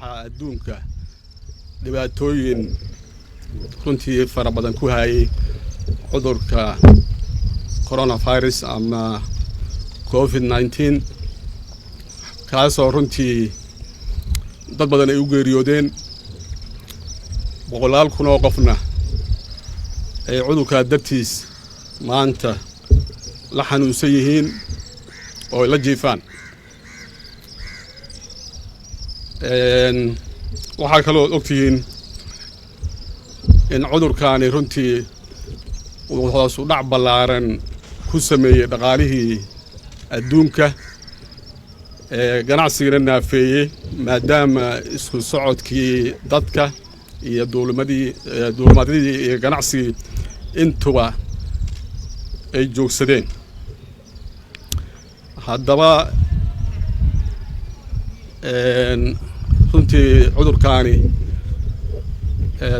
waxaa adduunka dhibaatooyin runtii fara badan ku hayay cudurka coronavirus ama COVID-19 kaasoo runtii dad badan ay u geeriyoodeen boqolaal kun oo qofna ay cudurka dartiis maanta la xanuunsan yihiin oo la jiifaan waxaa kaloo ogtihiin in cudurkaani runtii uu hoos u dhac ballaaran ku sameeyey dhaqaalihii adduunka ganacsigana naafeeyey maadaama isku socodkii dadka iyo duulimaadadii iyo ganacsigii intuba ay joogsadeen haddaba runtii cudurkaani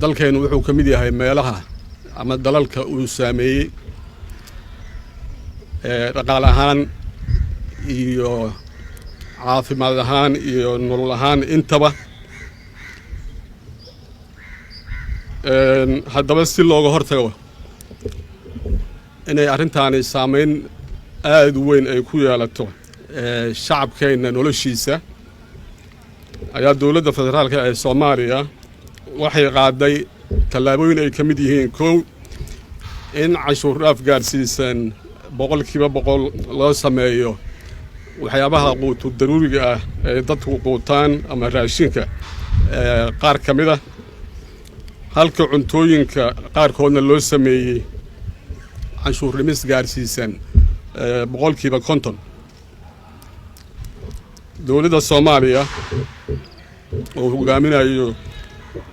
dalkeenu wuxuu ka mid yahay meelaha ama dalalka uu saameeyey dhaqaale ahaan iyo caafimaad ahaan iyo nolol ahaan intaba haddaba si looga hortago inay arrintaani saameyn aad u weyn ay ku yeelato shacabkeenna noloshiisa ayaa dowladda federaalka ee Soomaaliya waxay qaaday tallaabooyin ay ka mid yihiin kow in canshuur dhaaf gaarsiisan 100% loo sameeyo waxyaabaha quutu daruuriga ah ee dadku quutaan ama raashinka qaar ka mid ah halka cuntooyinka qaarkoodna loo sameeyey canshuur dhimis gaarsiisan 50%. dowladda Soomaaliya oo hogaaminayo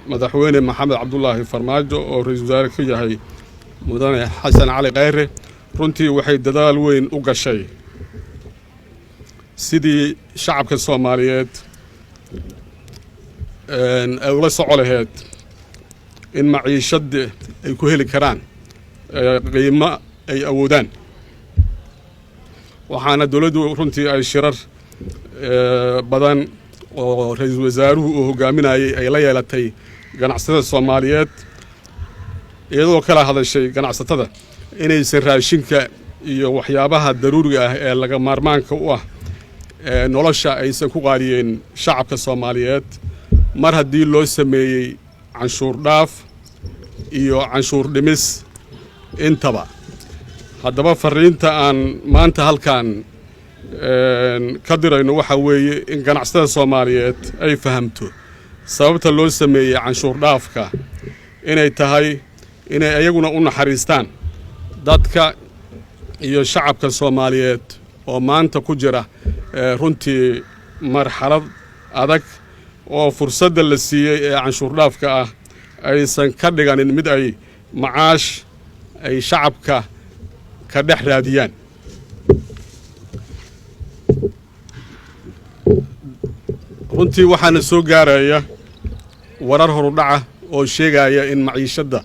madaxweyne Maxamed Cabdullaahi Farmaajo oo ra'iisul wasaare ka yahay mudane Xasan Cali Khayre runtii waxay dadaal weyn u gashay sidii shacabka Soomaaliyeed ay ula socon lahayd in maciishada ay ku heli karaan qiimo ay awoodaan waxaana dowladdu runtii ay shirar badan oo ra'iisul wasaaruhu uu hogaaminayay ay la yeelatay ganacsatada Soomaaliyeed iyadoo kala hadashay ganacsatada inaysan raashinka iyo waxyaabaha daruuriga ah ee laga maarmaanka u ah nolosha aysan ku qaadiyeen shacabka Soomaaliyeed mar haddii loo sameeyey canshuur dhaaf iyo canshuur dhimis intaba haddaba fariinta aan maanta halkan ka dirayno waxa weeye in ganacsatada Soomaaliyeed ay fahamto sababta loo sameeyey canshuur dhaafka inay tahay inay ayaguna u naxariistaan dadka iyo shacabka Soomaaliyeed oo maanta ku jira runtii marxalad adag oo fursadda la siiyey ee canshuur dhaafka ah aysan ka dhiganin mid ay macaash ay shacabka ka dhex raadiyaan runtii waxaana soo gaaraya warar horudhaca oo sheegaya in maciishada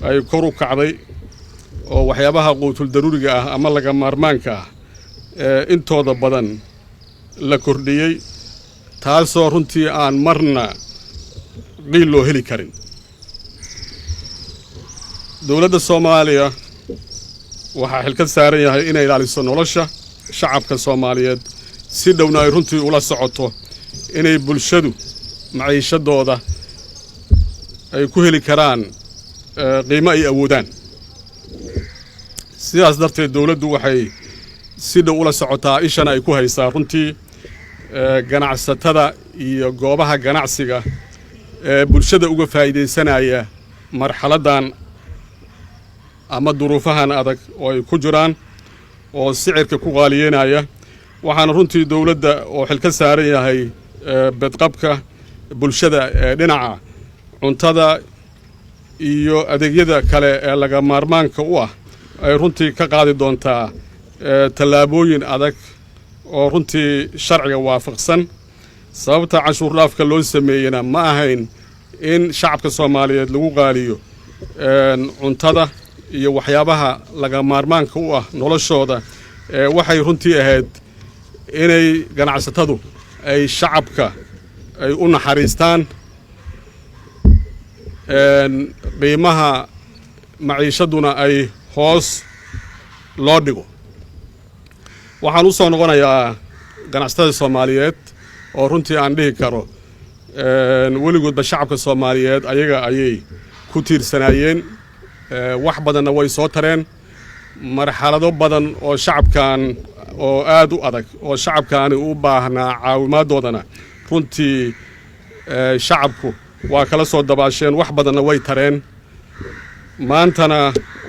ay kor u kacday oo waxyaabaha quutul daruuriga ah ama laga maarmaanka ah intooda badan la kordhiyey taasoo runtii aan marna qiil loo heli karin dowladda Soomaaliya waxaa xilka saaran yahay inay ilaaliso nolosha shacabka Soomaaliyeed si dhowna ay runtii ula socoto inay bulshadu maciishadooda ay ku heli karaan qiimo ay awoodaan sidaas darteed dowladdu waxay si dhow ula socotaa ishana ay ku haysaa runtii ganacsatada iyo goobaha ganacsiga bulshada uga faa'iideysanaya marxaladan ama duruufahan adag oo ay ku jiraan oo sicirka ku qaaliyeynaya waxaana runtii dowladda oo xilka saaran yahay badqabka bulshada dhinaca cuntada iyo adeegyada kale ee laga maarmaanka u ah ay runtii ka qaadi doontaa tallaabooyin adag oo runtii sharciga waafaqsan sababta canshuur dhaafka loo sameeyana ma ahayn in shacabka Soomaaliyeed lagu qaaliyo cuntada iyo waxyaabaha laga maarmaanka u ah noloshooda waxay runtii ahayd inay ganacsatadu ay shacabka ay u naxariistaan qiimaha maciishaduna ay hoos loo dhigo. waxaan u soo noqonayaa ganacsatada Soomaaliyeed oo runtii aan dhihi karo weligoodba shacabka Soomaaliyeed ayaga ayay ku tiirsanayeen wax badanna way soo tareen marxalado badan oo shacabkan oo aad u adag oo shacabkaani u baahnaa caawimaaddoodana runtii shacabku waa kala soo dabaasheen wax badanna way tareen maantana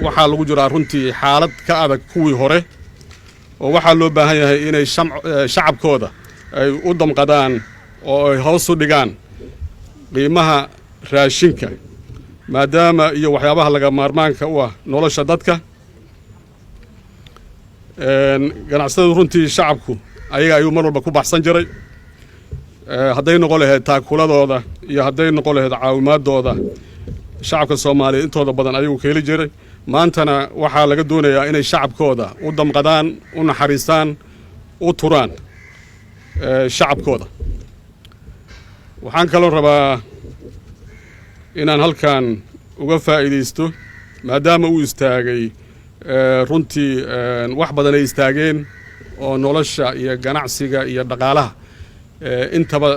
waxaa lagu jiraa runtii xaalad ka adag kuwii hore oo waxaa loo baahan yahay inay shacabkooda ay u damqadaan oo ay hoos u dhigaan qiimaha raashinka maadaama iyo waxyaabaha laga maarmaanka u ah nolosha dadka ganacsatada runtii shacabku ayaga ayuu mar walba ku baxsan jiray hadday noqon lahayd taakuladooda iyo hadday noqon lahayd caawimaadooda shacabka Soomaaliyeed intooda badan ayuu ka heli jiray maantana waxaa laga doonayaa inay shacabkooda u damqadaan u naxariistaan u turaan shacabkooda waxaan kaloo rabaa inaan halkan uga faa'iideysto maadaama uu istaagay runtii wax badan ay istaageen oo nolosha iyo ganacsiga iyo dhaqaalaha intaba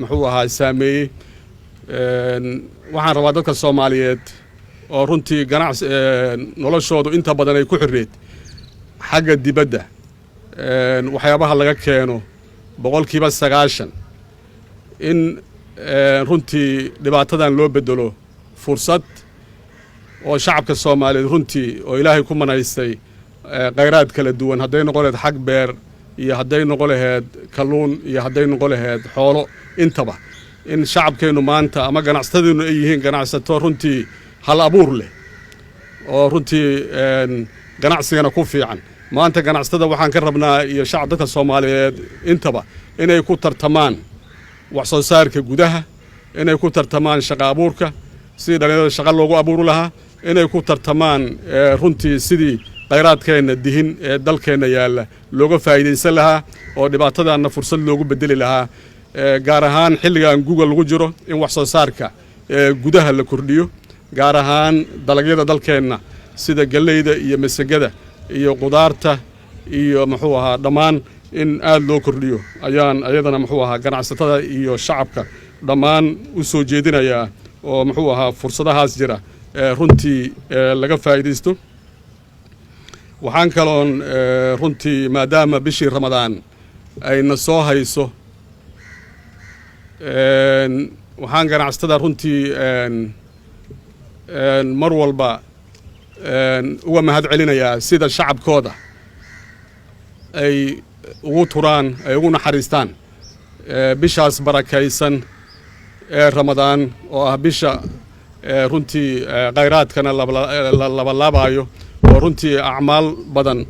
muxuu ahaa saameeyey waxaan rabaa dadka Soomaaliyeed oo runtii noloshoodu inta badan ay ku xirreed xagga dibadda waxyaabaha laga keeno 90% in runtii dhibaatadan loo bedelo fursad oo shacabka Soomaaliyeed runtii oo Ilaahay ku manaystay khayraad kala duwan hadday noqon lahayd xag beer iyo hadday noqon lahayd kalluun iyo hadday noqon lahayd xoolo intaba in shacabkeenu maanta ama ganacsatadeennu ay yihiin ganacsato runtii hal abuur leh oo runtii ganacsigana ku fiican maanta ganacsatada waxaan ka rabnaa iyo shacab dadka Soomaaliyeed intaba inay ku tartamaan wax soo saarka gudaha inay ku tartamaan shaqo abuurka sidii dhalinyarada shaqo loogu abuuri lahaa inay ku tartamaan runtii sidii khayraadkeena dihin ee dalkeena yaala looga faa'iideysan lahaa oo dhibaatadaana fursad loogu bedeli lahaa gaar ahaan xilligan Google lagu jiro in wax soo saarka gudaha la kordhiyo gaar ahaan dalagyada dalkeena sida galeyda iyo masagada iyo qudaarta iyo muxuu ahaa dhammaan in aad loo kordhiyo ayaan ayadana muxuu ahaa ganacsatada iyo shacabka dhammaan u soo jeedinayaa oo muxuu ahaa fursadahaas jira runtii laga faa'iideysto waxaan kaloon runtii maadaama bishii Ramadaan ayna soo hayso waxaan ganacsatada runtii mar walba uga mahad celinayaa sida shacabkooda ay ugu turaan ay ugu naxariistaan bishaas barakaysan ee Ramadaan oo ah bisha runtii khayraadkana la laabayo oo runtii acmaal badan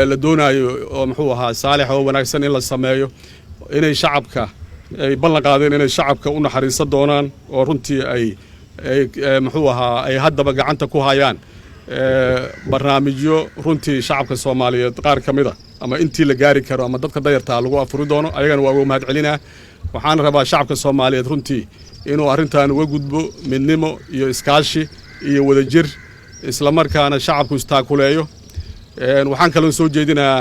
la doonayo oo muxuu ahaa saalix oo wanaagsan in la sameeyo inay shacabka ay ballan qaadeen inay shacabka u naxariisan doonaan oo runtii ay muxuu ahaa ay haddaba gacanta ku hayaan barnaamijyo runtii shacabka Soomaaliyeed qaar ka mid ah ama intii la gaari karo ama dadka dayarta lagu afuri doono ayagana waa uga mahad celinaa waxaan rabaa shacabka Soomaaliyeed runtii inuu arrintan uga gudbo midnimo iyo iskaashi iyo wadajir isla markaana shacabku istaakuleeyo waxaan kaloo soo jeedinaa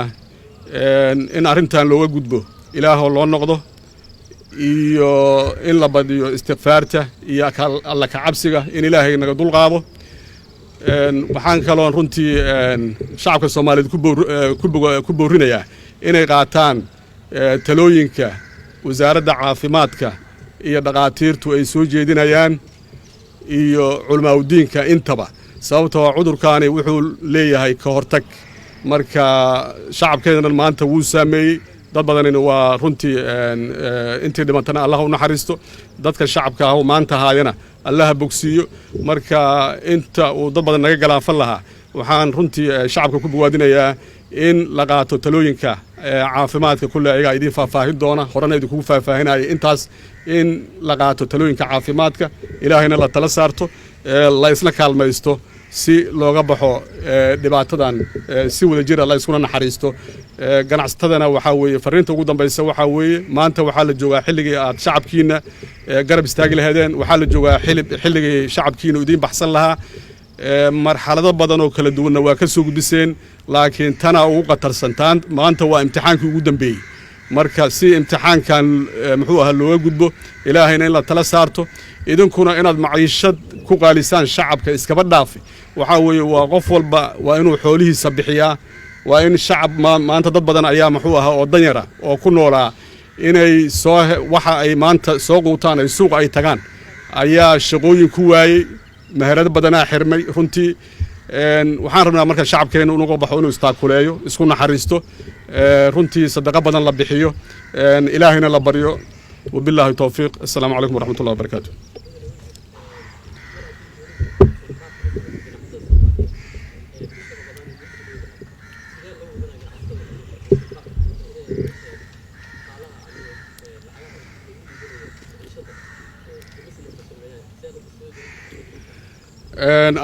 in arrintan looga gudbo ilaahoo loo noqdo iyo in la badiyo istighfaarta iyo alla ka cabsiga in Ilaahay naga dulqaado waxaan kaloo runtii shacabka Soomaaliyeed ku boorinayaa inay qaataan talooyinka wasaaradda caafimaadka iyo dhaqaatiirtu ay soo jeedinayaan iyo culimaadudiinka intaba sababtoo cudurkaani wuxuu leeyahay ka hortag marka shacabkeena maanta wuu saameeyay dad badanina waa runtii intii dhimantana Allah u naxariisto dadka shacabka ah maanta haayana Allah bogsiyo marka inta uu dad badan naga galaafan lahaa waxaan runtii shacabka ku bogaadinayaa in la qaato talooyinka caafimaadka kulli ayaga idin faahfaahin doona horena idinku faahfaahinaya intaas in la qaato talooyinka caafimaadka ilaahayna la tala saarto la isla kaalmaysto si looga baxo dhibaatadan si wada jir la iskuna naxariisto ganacsatadana waxa weeye fariinta ugu dambaysa waxa weeye maanta waxa la joogaa xilligii aad shacabkiina garab istaagi lahaydeen waxa la joogaa xilligii shacabkiina idin baxsan lahaa marxalado badan oo kala duwan waa ka soo gudbiseen laakiin tana ugu qatarsantaan maanta waa imtixaankii ugu dambeeyay marka si imtixaankan muxuu ahaa looga gudbo ilaahayna in la tala saarto idinkuna inaad maciishad ku qaalisaan shacabka iskaba dhaafi waxa weeye waa qof walba waa inuu xoolihiisa bixiyaa waa in shacab maanta dad badan ayaa muxuu ahaa oo danyara oo ku noolaa inay waxa ay maanta soo quutaan ay suuq ay tagaan ayaa shaqooyin ku waayey meherad badanaa xirmay runtii waxaan rabnaa marka shacabkeena unuga baxo inuu istaakuleeyo isku naxariisto runtii sadaqa badan la bixiyo ilaahayna la baryo wabillahi tawfiiq assalaamu calaykum waraxmatullahi wabarakaatu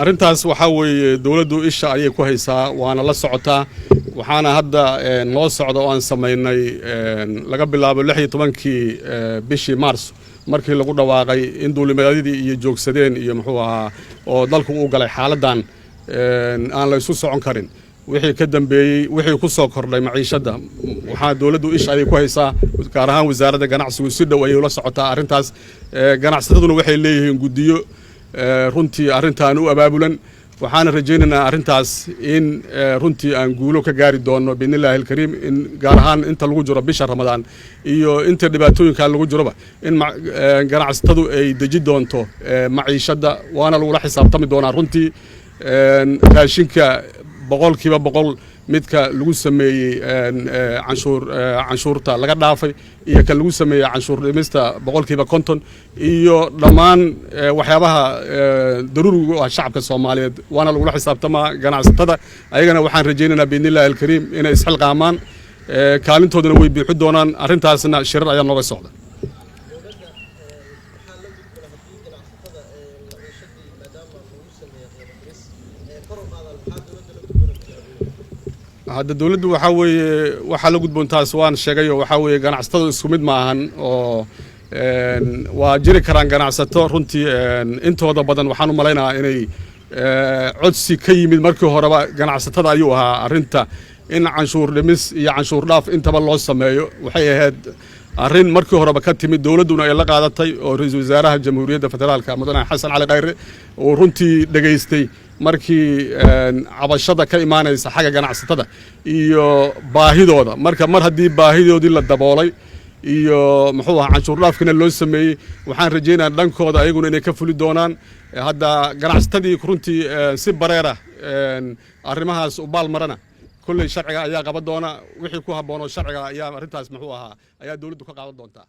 arrintaas waxa weeye dawladdu isha ayay ku haysaa waana la socotaa waxaana hadda noo socda oo aan samaynay laga bilaabo 16kii bishii Maars markii lagu dhawaaqay in duulimaadadii iyo joogsadeen iyo muxuu ahaa oo dalku uu galay xaaladan aan la isu socon karin wixii ka dambeeyay wixii ku soo kordhay maciishada waxa dawladdu isha ayay ku haysaa gaar ahaan wasaaradda ganacsigu si dhow ayay la socotaa arrintaas ganacsataduna waxay leeyihiin gudiyo runtii arrintan u abaabulan waxaan rajaynaynaa arrintaas in runtii aan guulo ka gaari doono biidnillaahi alkariim in gaar ahaan inta lagu jiro bisha Ramadaan iyo inta dhibaatooyinka lagu jiroba in ganacsatadu ay deji doonto maciishada waana lagu la xisaabtami doonaa runtii raashinka boqolkiiba boqol midka lagu sameeyay canshuurta laga dhaafay iyo kan lagu sameeyay canshuur dhimista boqolkiiba 50 iyo dhammaan waxyaabaha daruuriga ah shacabka Soomaaliyeed waana lagu la xisaabtamaa ganacsatada ayagana waxaan rajaynaynaa biidnillaahi alkariim inay isxilqaamaan kaalintoodana way bixi doonaan arrintaasna shirar ayaa nooga socda hadda dawladdu waxa weeye waxa la gudboontaas waan sheegayo waxa weeye ganacsatada isku mid ma ahan oo waa jiri karaan ganacsato runtii intooda badan waxaan u maleynayaa inay codsi ka yimid markii horeba ganacsatada ayuu ahaa arrinta in canshuur dhimis iyo canshuur dhaaf intaba loo sameeyo waxay ahayd arrin markii horeba ka timid dawladduna ay la qaadatay oo ra'iisul wasaaraha jamhuuriyadda federaalka mudane xasan cali khayre oo runtii dhageystay markii cabashada ka imaanaysa xagga ganacsatada iyo baahidooda marka mar haddii baahidoodii la daboolay iyo muxuu ahaa canshuur dhaafkina loo sameeyey waxaan rajaynayaa dhankooda ayaguna inay ka fuli doonaan hadda ganacsatadii runtii si bareera arrimahaas u baalmarana kulley sharciga ayaa qaban doona wixii ku habboon oo sharciga ayaa arrintaas muxuu ahaa ayaa dawladdu ka qaadan doontaa